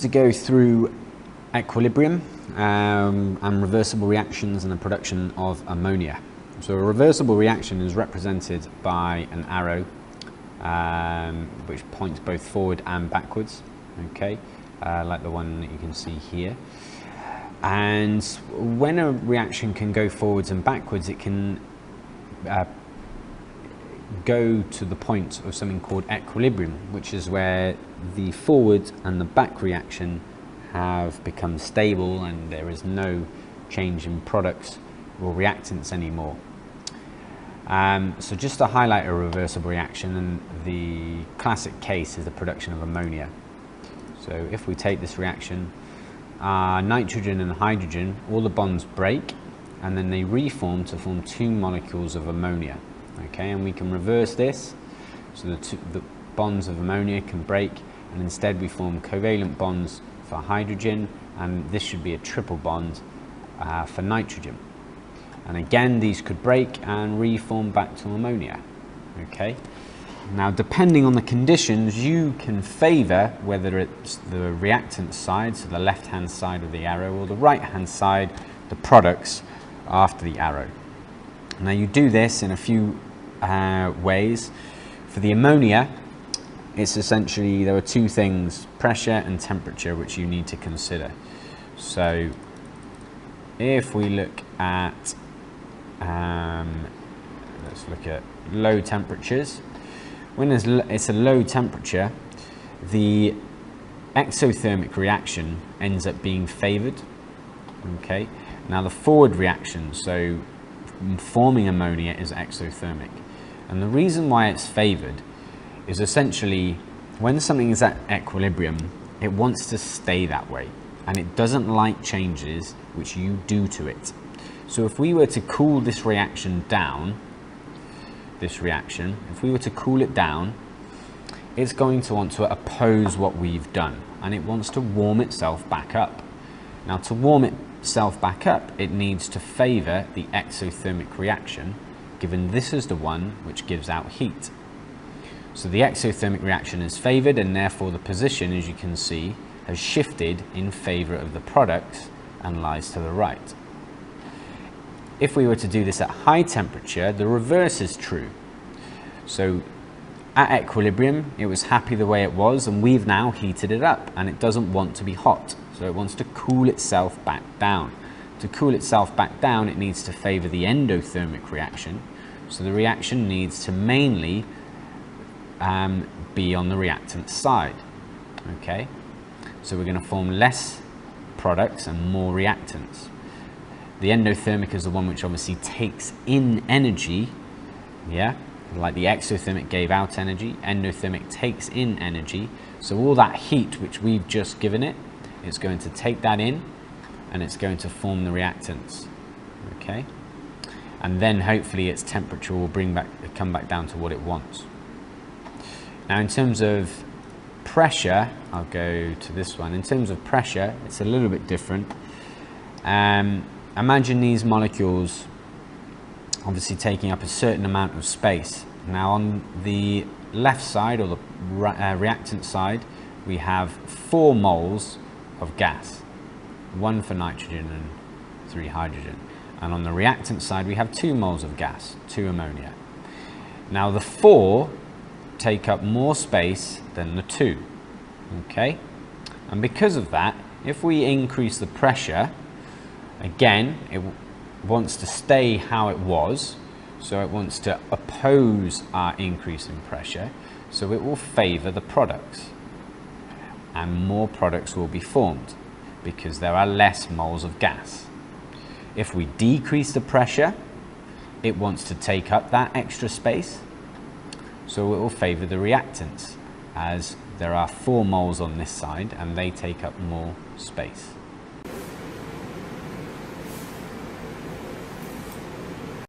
To go through equilibrium and reversible reactions and the production of ammonia. So a reversible reaction is represented by an arrow which points both forward and backwards, okay, like the one that you can see here. And when a reaction can go forwards and backwards, it can go to the point of something called equilibrium, which is where the forward and the back reaction have become stable and there is no change in products or reactants anymore. So just to highlight a reversible reaction, and the classic case is the production of ammonia. So if we take this reaction, nitrogen and hydrogen, all the bonds break and then they reform to form two molecules of ammonia. Okay, and we can reverse this, so the bonds of ammonia can break, and instead we form covalent bonds for hydrogen, and this should be a triple bond for nitrogen. And again, these could break and reform back to ammonia. Okay, now depending on the conditions, you can favour whether it's the reactant side, so the left hand side of the arrow, or the right hand side, the products after the arrow. Now you do this in a few ways. For the ammonia, it's essentially, there are two things, pressure and temperature, which you need to consider. So if we look at, let's look at low temperatures. When it's a low temperature, the exothermic reaction ends up being favoured. Okay, now the forward reaction, so forming ammonia, is exothermic, and the reason why it's favoured is essentially when something is at equilibrium, it wants to stay that way and it doesn't like changes which you do to it. So if we were to cool this reaction down, if we were to cool it down, it's going to want to oppose what we've done, and it wants to warm itself back up. Now to warm itself back up, it needs to favour the exothermic reaction, given this is the one which gives out heat. So the exothermic reaction is favoured, and therefore the position, as you can see, has shifted in favour of the product and lies to the right. If we were to do this at high temperature, the reverse is true. So at equilibrium, it was happy the way it was, and we've now heated it up, and it doesn't want to be hot. So it wants to cool itself back down. To cool itself back down, it needs to favour the endothermic reaction. So the reaction needs to mainly be on the reactant side. Okay, so we're going to form less products and more reactants. The endothermic is the one which obviously takes in energy, yeah, like the exothermic gave out energy, endothermic takes in energy. So all that heat which we've just given it, it's going to take that in and it's going to form the reactants. Okay, and then hopefully its temperature will come back down to what it wants. Now in terms of pressure, I'll go to this one. In terms of pressure, it's a little bit different. Imagine these molecules obviously taking up a certain amount of space. Now on the left side, or the reactant side, we have 4 moles of gas, 1 for nitrogen and 3 hydrogen. And on the reactant side, we have 2 moles of gas, 2 ammonia. Now the 4 take up more space than the 2, okay? And because of that, if we increase the pressure, again, it wants to stay how it was, so it wants to oppose our increase in pressure, so it will favour the products, and more products will be formed because there are less moles of gas. If we decrease the pressure, it wants to take up that extra space, so it will favour the reactants, as there are 4 moles on this side and they take up more space.